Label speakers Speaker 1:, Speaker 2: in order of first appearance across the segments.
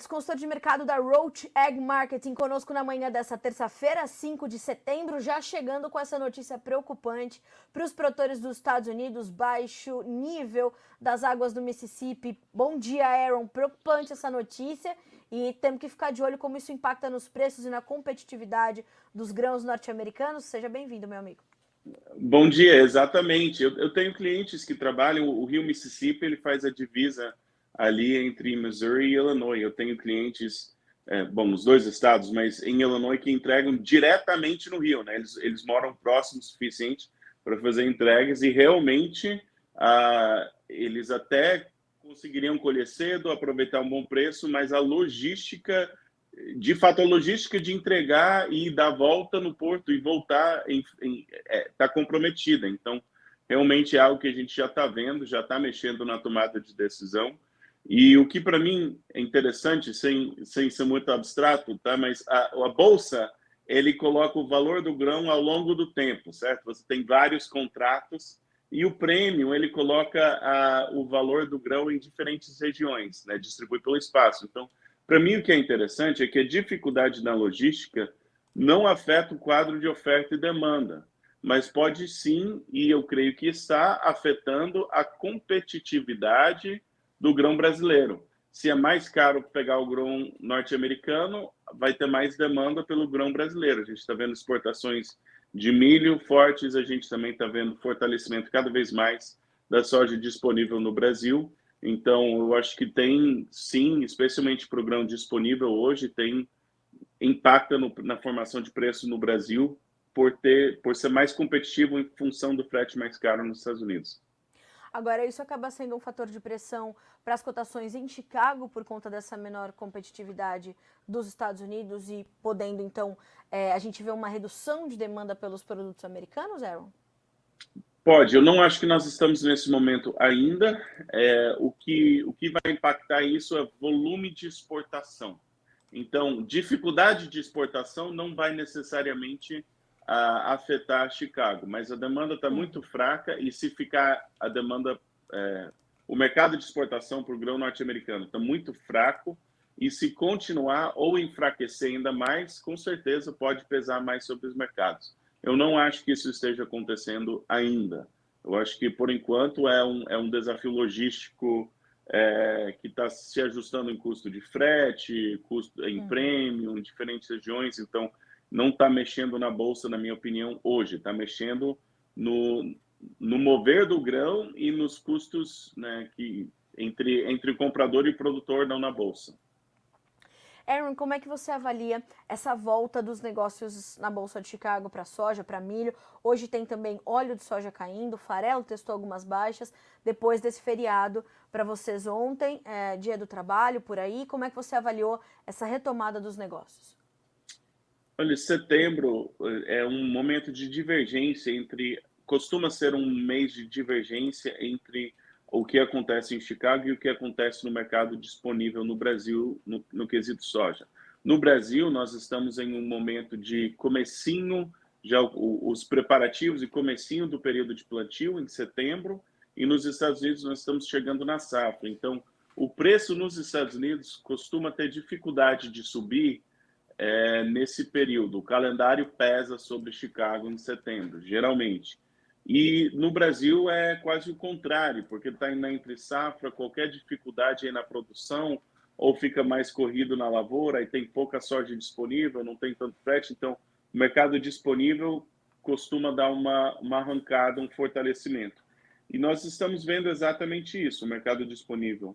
Speaker 1: Edwards, consultor de mercado da Roach Ag Marketing, conosco na manhã dessa terça-feira, 5 de setembro, já chegando com essa notícia preocupante para os produtores dos Estados Unidos, baixo nível das águas do Mississippi. Bom dia, Aaron. Preocupante essa notícia e temos que ficar de olho como isso impacta nos preços e na competitividade dos grãos norte-americanos. Seja bem-vindo, meu amigo.
Speaker 2: Bom dia, exatamente. Eu tenho clientes que trabalham, o Rio Mississippi, ele faz a divisa ali entre Missouri e Illinois. Eu tenho clientes, nos dois estados, mas em Illinois que entregam diretamente no Rio, né? Eles moram próximo o suficiente para fazer entregas e realmente eles até conseguiriam colher cedo, aproveitar um bom preço, mas a logística, de fato, a logística de entregar e dar volta no porto e voltar está comprometida. Então, realmente é algo que a gente já está vendo, já está mexendo na tomada de decisão. E o que para mim é interessante, sem ser muito abstrato, tá? Mas a bolsa, ele coloca o valor do grão ao longo do tempo, certo? Você tem vários contratos e o prêmio, ele coloca o valor do grão em diferentes regiões, né? Distribui pelo espaço. Então, para mim, o que é interessante é que a dificuldade na logística não afeta o quadro de oferta e demanda, mas pode sim, e eu creio que está afetando a competitividade do grão brasileiro. Se é mais caro pegar o grão norte-americano, vai ter mais demanda pelo grão brasileiro. A gente está vendo exportações de milho fortes, a gente também está vendo fortalecimento cada vez mais da soja disponível no Brasil. Então, eu acho que tem, sim, especialmente para o grão disponível hoje, tem impacta na formação de preço no Brasil por ser mais competitivo em função do frete mais caro nos Estados Unidos.
Speaker 1: Agora, isso acaba sendo um fator de pressão para as cotações em Chicago por conta dessa menor competitividade dos Estados Unidos e podendo, então, a gente ver uma redução de demanda pelos produtos americanos, Aaron?
Speaker 2: Pode, eu não acho que nós estamos nesse momento ainda. O que vai impactar isso é volume de exportação. Então, dificuldade de exportação não vai necessariamente afetar Chicago, mas a demanda está muito fraca e se ficar a demanda, o mercado de exportação para o grão norte-americano está muito fraco e se continuar ou enfraquecer ainda mais, com certeza pode pesar mais sobre os mercados. Eu não acho que isso esteja acontecendo ainda. Eu acho que, por enquanto, é um desafio logístico que está se ajustando em custo de frete, custo em prêmio, em diferentes regiões. Então, não está mexendo na bolsa, na minha opinião, hoje. Está mexendo no mover do grão e nos custos, né, entre o comprador e o produtor, não na bolsa.
Speaker 1: Aaron, como é que você avalia essa volta dos negócios na Bolsa de Chicago para soja, para milho? Hoje tem também óleo de soja caindo, farelo testou algumas baixas, depois desse feriado para vocês ontem, dia do trabalho, por aí. Como é que você avaliou essa retomada dos negócios?
Speaker 2: Olha, setembro é um momento de divergência costuma ser um mês de divergência entre o que acontece em Chicago e o que acontece no mercado disponível no Brasil, no quesito soja. No Brasil, nós estamos em um momento de comecinho, já os preparativos e comecinho do período de plantio, em setembro, e nos Estados Unidos nós estamos chegando na safra. Então, o preço nos Estados Unidos costuma ter dificuldade de subir nesse período. O calendário pesa sobre Chicago em setembro, geralmente. E no Brasil é quase o contrário, porque está na entre safra, qualquer dificuldade aí na produção, ou fica mais corrido na lavoura, e tem pouca soja disponível, não tem tanto frete, então o mercado disponível costuma dar uma arrancada, um fortalecimento. E nós estamos vendo exatamente isso, o mercado disponível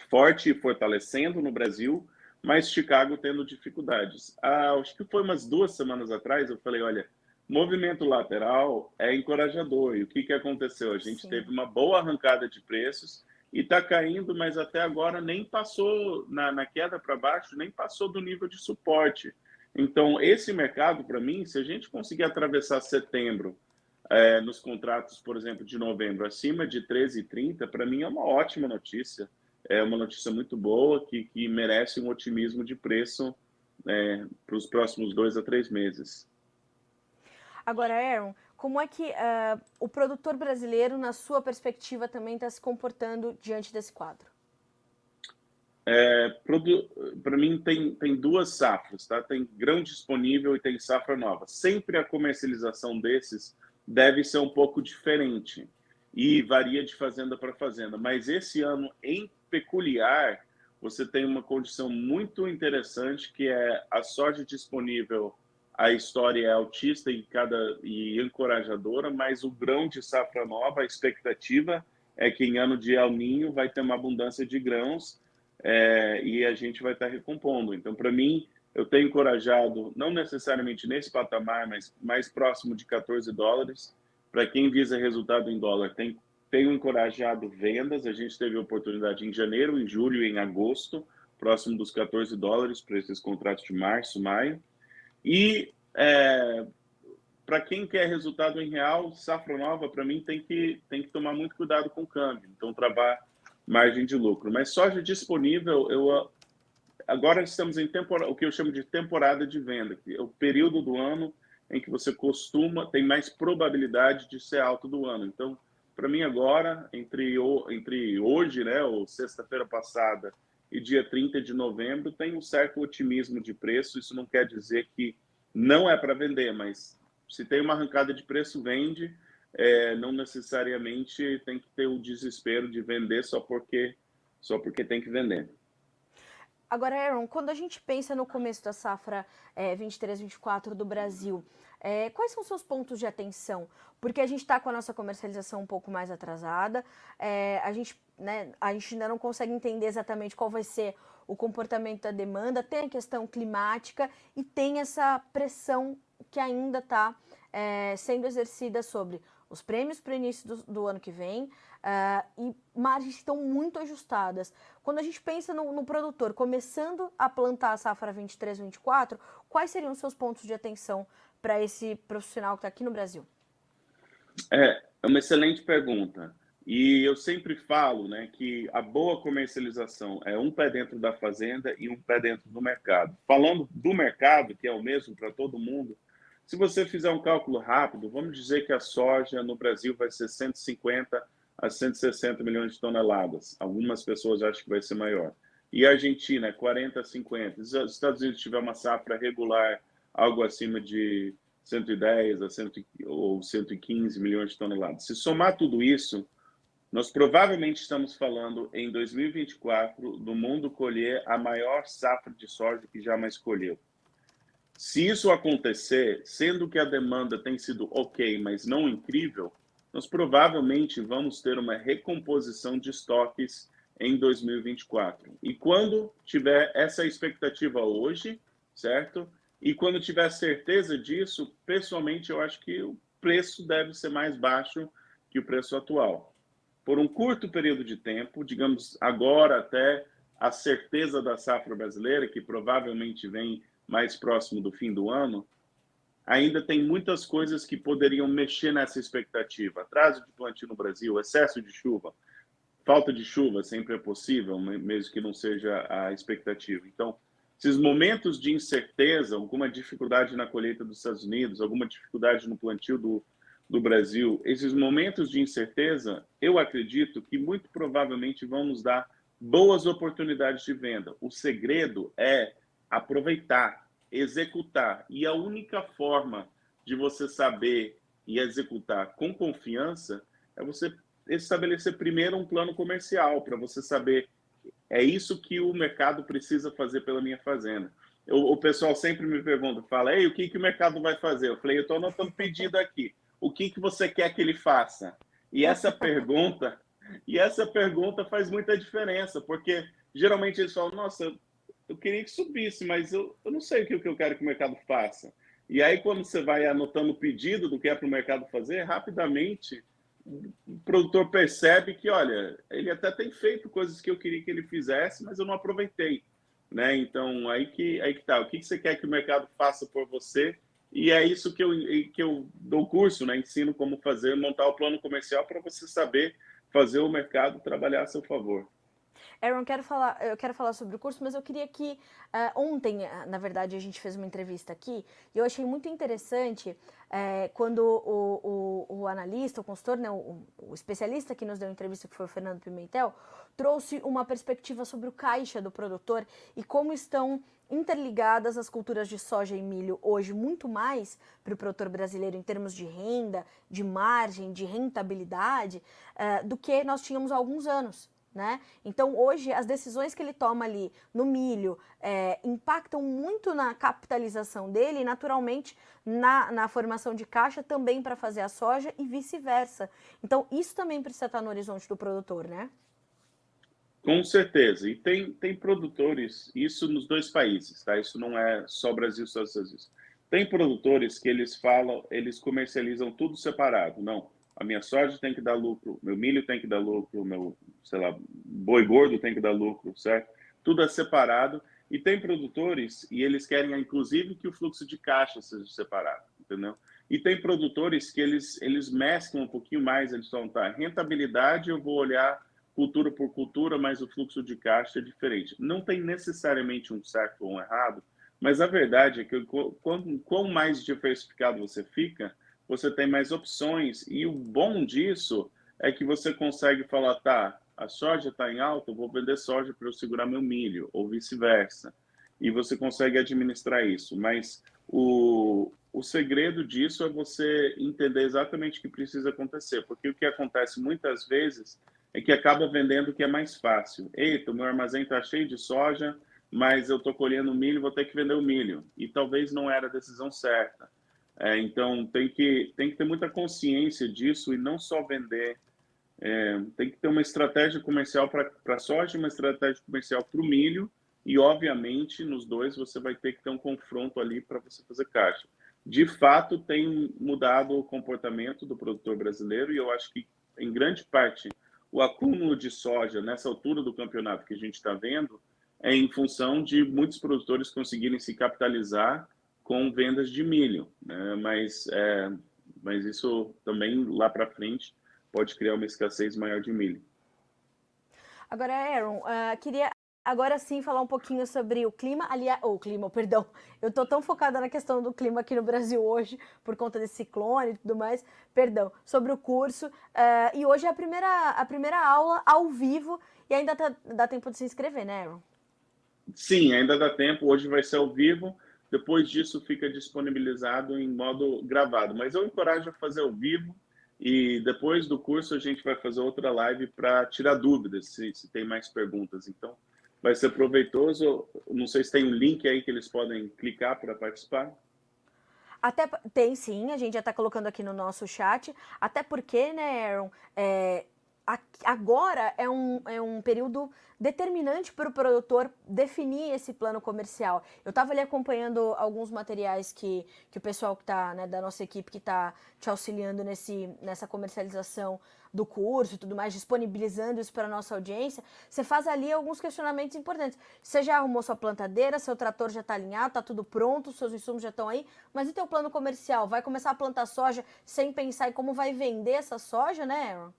Speaker 2: forte e fortalecendo no Brasil, mas Chicago tendo dificuldades. Acho que foi umas 2 semanas atrás, eu falei, olha, movimento lateral é encorajador. E o que aconteceu? A gente teve uma boa arrancada de preços e está caindo, mas até agora nem passou, na queda para baixo, nem passou do nível de suporte. Então, esse mercado, para mim, se a gente conseguir atravessar setembro, nos contratos, por exemplo, de novembro, acima de 13,30, para mim é uma ótima notícia. É uma notícia muito boa que merece um otimismo de preço para os próximos 2 a 3 meses.
Speaker 1: Agora, Aaron, como é que o produtor brasileiro, na sua perspectiva, também está se comportando diante desse quadro?
Speaker 2: Para mim, tem duas safras, tá? Tem grão disponível e tem safra nova. Sempre a comercialização desses deve ser um pouco diferente e varia de fazenda para fazenda. Mas esse ano, em peculiar, você tem uma condição muito interessante, que é a soja disponível. A história é altista e encorajadora, mas o grão de safra nova, a expectativa é que em ano de El Niño vai ter uma abundância de grãos, e a gente vai estar recompondo. Então, para mim, eu tenho encorajado, não necessariamente nesse patamar, mas mais próximo de $14. Para quem visa resultado em dólar, tenho encorajado vendas. A gente teve oportunidade em janeiro, em julho e em agosto, próximo dos $14 para esses contratos de março, maio. E para quem quer resultado em real, safra nova, para mim, tem que tomar muito cuidado com o câmbio. Então, travar margem de lucro. Mas soja disponível, agora estamos em o que eu chamo de temporada de venda, que é o período do ano em que você tem mais probabilidade de ser alto do ano. Então, para mim agora, entre hoje, né, ou sexta-feira passada, e dia 30 de novembro, tem um certo otimismo de preço. Isso não quer dizer que não é para vender, mas se tem uma arrancada de preço, vende. Não necessariamente tem que ter o desespero de vender só porque tem que vender.
Speaker 1: Agora, Aaron, quando a gente pensa no começo da safra 23-24 do Brasil, quais são os seus pontos de atenção? Porque a gente está com a nossa comercialização um pouco mais atrasada, a gente ainda não consegue entender exatamente qual vai ser o comportamento da demanda, tem a questão climática e tem essa pressão que ainda está sendo exercida sobre os prêmios para o início do ano que vem, e margens estão muito ajustadas. Quando a gente pensa no produtor começando a plantar a safra 23-24, quais seriam os seus pontos de atenção para esse profissional que está aqui no Brasil?
Speaker 2: É uma excelente pergunta. E eu sempre falo, né, que a boa comercialização é um pé dentro da fazenda e um pé dentro do mercado. Falando do mercado, que é o mesmo para todo mundo, se você fizer um cálculo rápido, vamos dizer que a soja no Brasil vai ser 150 a 160 milhões de toneladas. Algumas pessoas acham que vai ser maior. E a Argentina, 40 a 50. Se os Estados Unidos tiver uma safra regular, algo acima de 110 a 100, ou 115 milhões de toneladas. Se somar tudo isso, nós provavelmente estamos falando, em 2024, do mundo colher a maior safra de soja que jamais colheu. Se isso acontecer, sendo que a demanda tem sido ok, mas não incrível, nós provavelmente vamos ter uma recomposição de estoques em 2024. E quando tiver essa expectativa hoje, certo? E quando tiver certeza disso, pessoalmente, eu acho que o preço deve ser mais baixo que o preço atual. Por um curto período de tempo, digamos agora até a certeza da safra brasileira, que provavelmente vem mais próximo do fim do ano, ainda tem muitas coisas que poderiam mexer nessa expectativa. Atraso de plantio no Brasil, excesso de chuva, falta de chuva sempre é possível, mesmo que não seja a expectativa. Então, esses momentos de incerteza, alguma dificuldade na colheita dos Estados Unidos, alguma dificuldade no plantio do Brasil, esses momentos de incerteza, eu acredito que muito provavelmente vão nos dar boas oportunidades de venda. O segredo é aproveitar, executar. E a única forma de você saber e executar com confiança é você estabelecer primeiro um plano comercial, para você saber, é isso que o mercado precisa fazer pela minha fazenda. O pessoal sempre me pergunta, fala, ei, o que o mercado vai fazer? Eu falei, eu estou anotando pedido aqui. O que você quer que ele faça? E essa pergunta faz muita diferença, porque geralmente eles falam, nossa, eu queria que subisse, mas eu não sei o que eu quero que o mercado faça. E aí, quando você vai anotando o pedido do que é para o mercado fazer, rapidamente o produtor percebe que, olha, ele até tem feito coisas que eu queria que ele fizesse, mas eu não aproveitei. Né? Então, aí que tá. O que você quer que o mercado faça por você? E é isso que eu dou curso, né? Ensino como fazer, montar o plano comercial para você saber fazer o mercado trabalhar a seu favor.
Speaker 1: Aaron, eu quero falar sobre o curso, mas eu queria que ontem, na verdade, a gente fez uma entrevista aqui e eu achei muito interessante quando o analista, o consultor, né, o especialista que nos deu a entrevista, que foi o Fernando Pimentel, trouxe uma perspectiva sobre o caixa do produtor e como estão interligadas as culturas de soja e milho hoje muito mais para o produtor brasileiro em termos de renda, de margem, de rentabilidade, do que nós tínhamos há alguns anos. Né? Então, hoje, as decisões que ele toma ali no milho impactam muito na capitalização dele e, naturalmente, na formação de caixa também para fazer a soja e vice-versa. Então, isso também precisa estar no horizonte do produtor, né?
Speaker 2: Com certeza. E tem produtores, isso nos dois países, tá? Isso não é só Brasil, Estados Unidos. Tem produtores que eles falam, eles comercializam tudo separado. Não, a minha soja tem que dar lucro, meu milho tem que dar lucro, meu, sei lá, boi gordo tem que dar lucro, certo? Tudo é separado. E tem produtores, e eles querem, inclusive, que o fluxo de caixa seja separado, entendeu? E tem produtores que eles mesclam um pouquinho mais, eles falam, tá, rentabilidade eu vou olhar cultura por cultura, mas o fluxo de caixa é diferente. Não tem necessariamente um certo ou um errado, mas a verdade é que quanto mais diversificado você fica, você tem mais opções. E o bom disso é que você consegue falar, tá, a soja está em alta, eu vou vender soja para eu segurar meu milho, ou vice-versa. E você consegue administrar isso. Mas o segredo disso é você entender exatamente o que precisa acontecer. Porque o que acontece muitas vezes é que acaba vendendo o que é mais fácil. Eita, o meu armazém está cheio de soja, mas eu estou colhendo milho, vou ter que vender o milho. E talvez não era a decisão certa. Então, tem que ter muita consciência disso e não só vender. Tem que ter uma estratégia comercial para a soja, uma estratégia comercial para o milho. E, obviamente, nos dois você vai ter que ter um confronto ali para você fazer caixa. De fato, tem mudado o comportamento do produtor brasileiro e eu acho que, em grande parte, o acúmulo de soja nessa altura do campeonato que a gente está vendo é em função de muitos produtores conseguirem se capitalizar com vendas de milho, né? Mas isso também lá para frente pode criar uma escassez maior de milho.
Speaker 1: Agora, Aaron, queria agora sim falar um pouquinho sobre o clima, perdão. Eu tô tão focada na questão do clima aqui no Brasil hoje, por conta desse ciclone e tudo mais, perdão, sobre o curso. E hoje é a primeira aula ao vivo e ainda dá tempo de se inscrever, né, Aaron?
Speaker 2: Sim, ainda dá tempo. Hoje vai ser ao vivo. Depois disso fica disponibilizado em modo gravado. Mas eu encorajo a fazer ao vivo e depois do curso a gente vai fazer outra live para tirar dúvidas, se tem mais perguntas. Então, vai ser proveitoso. Não sei se tem um link aí que eles podem clicar para participar.
Speaker 1: Tem sim, a gente já está colocando aqui no nosso chat, até porque, né, Aaron, agora é um período determinante para o produtor definir esse plano comercial. Eu estava ali acompanhando alguns materiais que o pessoal que está, né, da nossa equipe que está te auxiliando nessa comercialização do curso e tudo mais, disponibilizando isso para a nossa audiência. Você faz ali alguns questionamentos importantes. Você já arrumou sua plantadeira, seu trator já está alinhado, está tudo pronto, seus insumos já estão aí, mas e teu plano comercial? Vai começar a plantar soja sem pensar em como vai vender essa soja, né, Aaron?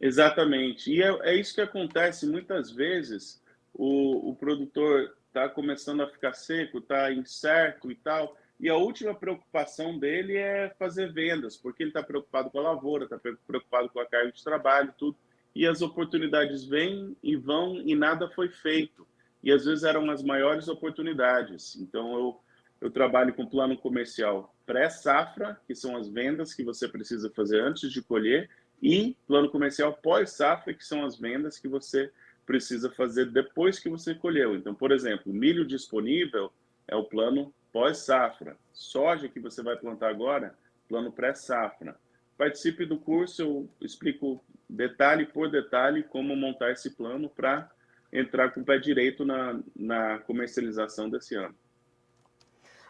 Speaker 2: Exatamente. E é isso que acontece muitas vezes. O produtor está começando a ficar seco, está incerto e tal. E a última preocupação dele é fazer vendas, porque ele está preocupado com a lavoura, está preocupado com a carga de trabalho, tudo. E as oportunidades vêm e vão e nada foi feito. E às vezes eram as maiores oportunidades. Então eu trabalho com plano comercial pré-safra, que são as vendas que você precisa fazer antes de colher, e plano comercial pós-safra, que são as vendas que você precisa fazer depois que você colheu. Então, por exemplo, milho disponível é o plano pós-safra. Soja que você vai plantar agora, plano pré-safra. Participe do curso, eu explico detalhe por detalhe como montar esse plano para entrar com o pé direito na comercialização desse ano.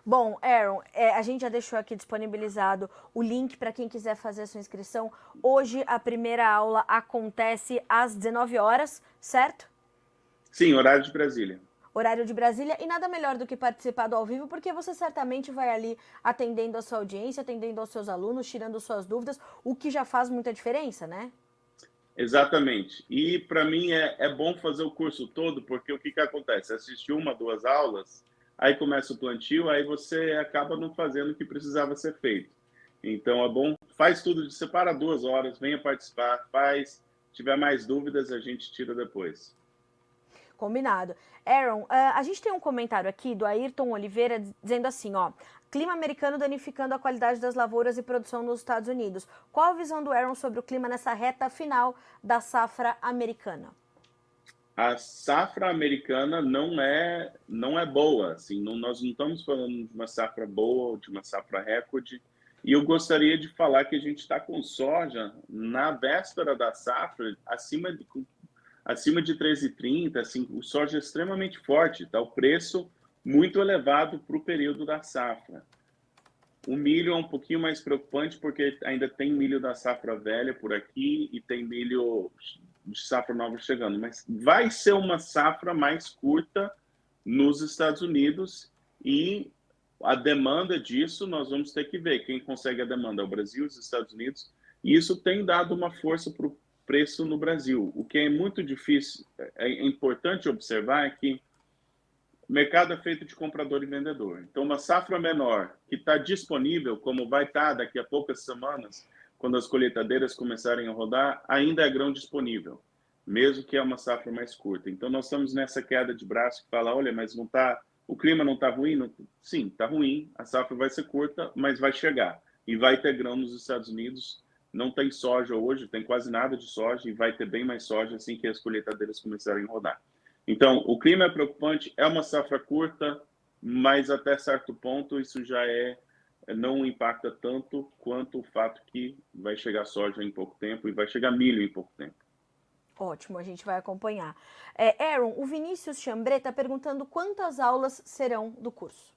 Speaker 1: Bom, Aaron, a gente já deixou aqui disponibilizado o link para quem quiser fazer a sua inscrição. Hoje a primeira aula acontece às 19 horas, certo?
Speaker 2: Sim, horário de Brasília.
Speaker 1: Horário de Brasília, e nada melhor do que participar do ao vivo, porque você certamente vai ali atendendo a sua audiência, atendendo aos seus alunos, tirando suas dúvidas, o que já faz muita diferença, né?
Speaker 2: Exatamente. E para mim é bom fazer o curso todo, porque o que acontece? Assistir uma, duas aulas, aí começa o plantio, aí você acaba não fazendo o que precisava ser feito. Então é bom, faz tudo, separa 2 horas, venha participar, faz. Se tiver mais dúvidas, a gente tira depois.
Speaker 1: Combinado. Aaron, a gente tem um comentário aqui do Ayrton Oliveira dizendo assim, ó, clima americano danificando a qualidade das lavouras e produção nos Estados Unidos. Qual a visão do Aaron sobre o clima nessa reta final da safra americana?
Speaker 2: A safra americana não é boa, assim, nós não estamos falando de uma safra boa ou de uma safra recorde. E eu gostaria de falar que a gente está com soja na véspera da safra acima de 13,30, assim, o soja é extremamente forte, tá? O preço muito elevado para o período da safra. O milho é um pouquinho mais preocupante porque ainda tem milho da safra velha por aqui e tem milho de safra nova chegando, mas vai ser uma safra mais curta nos Estados Unidos e a demanda disso nós vamos ter que ver. Quem consegue a demanda é o Brasil, os Estados Unidos, e isso tem dado uma força para o preço no Brasil. O que é muito difícil, é importante observar é que o mercado é feito de comprador e vendedor. Então, uma safra menor que está disponível, como vai estar daqui a poucas semanas, quando as colheitadeiras começarem a rodar, ainda é grão disponível, mesmo que é uma safra mais curta. Então, nós estamos nessa queda de braço que fala, olha, mas não tá, o clima não está ruim? Não, sim, está ruim, a safra vai ser curta, mas vai chegar. E vai ter grão nos Estados Unidos. Não tem soja hoje, tem quase nada de soja, e vai ter bem mais soja assim que as colheitadeiras começarem a rodar. Então, o clima é preocupante, é uma safra curta, mas até certo ponto isso já não impacta tanto quanto o fato que vai chegar soja em pouco tempo e vai chegar milho em pouco tempo.
Speaker 1: Ótimo, a gente vai acompanhar. Aaron, o Vinícius Chambré está perguntando quantas aulas serão do curso.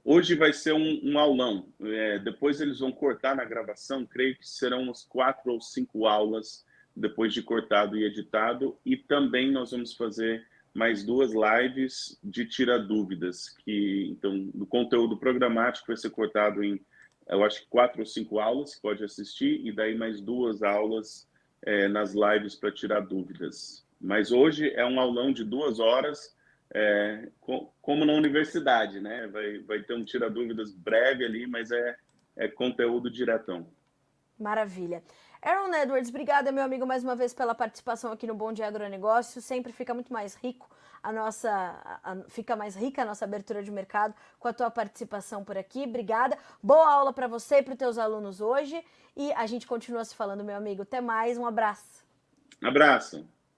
Speaker 2: Hoje vai ser um aulão. Depois eles vão cortar na gravação, creio que serão umas 4 ou 5 aulas depois de cortado e editado. E também nós vamos fazer mais 2 lives de tirar dúvidas. Então, o conteúdo programático vai ser cortado em, eu acho que 4 ou 5 aulas, que pode assistir, e daí mais 2 aulas nas lives para tirar dúvidas. Mas hoje é um aulão de 2 horas, como na universidade, né? Vai ter um tira-dúvidas breve ali, mas é conteúdo diretão.
Speaker 1: Maravilha. Aaron Edwards, obrigada, meu amigo, mais uma vez pela participação aqui no Bom Dia Agronegócio. Sempre fica muito mais rico fica mais rica a nossa abertura de mercado com a tua participação por aqui. Obrigada. Boa aula para você e para os teus alunos hoje. E a gente continua se falando, meu amigo. Até mais. Um abraço.
Speaker 2: Abraço.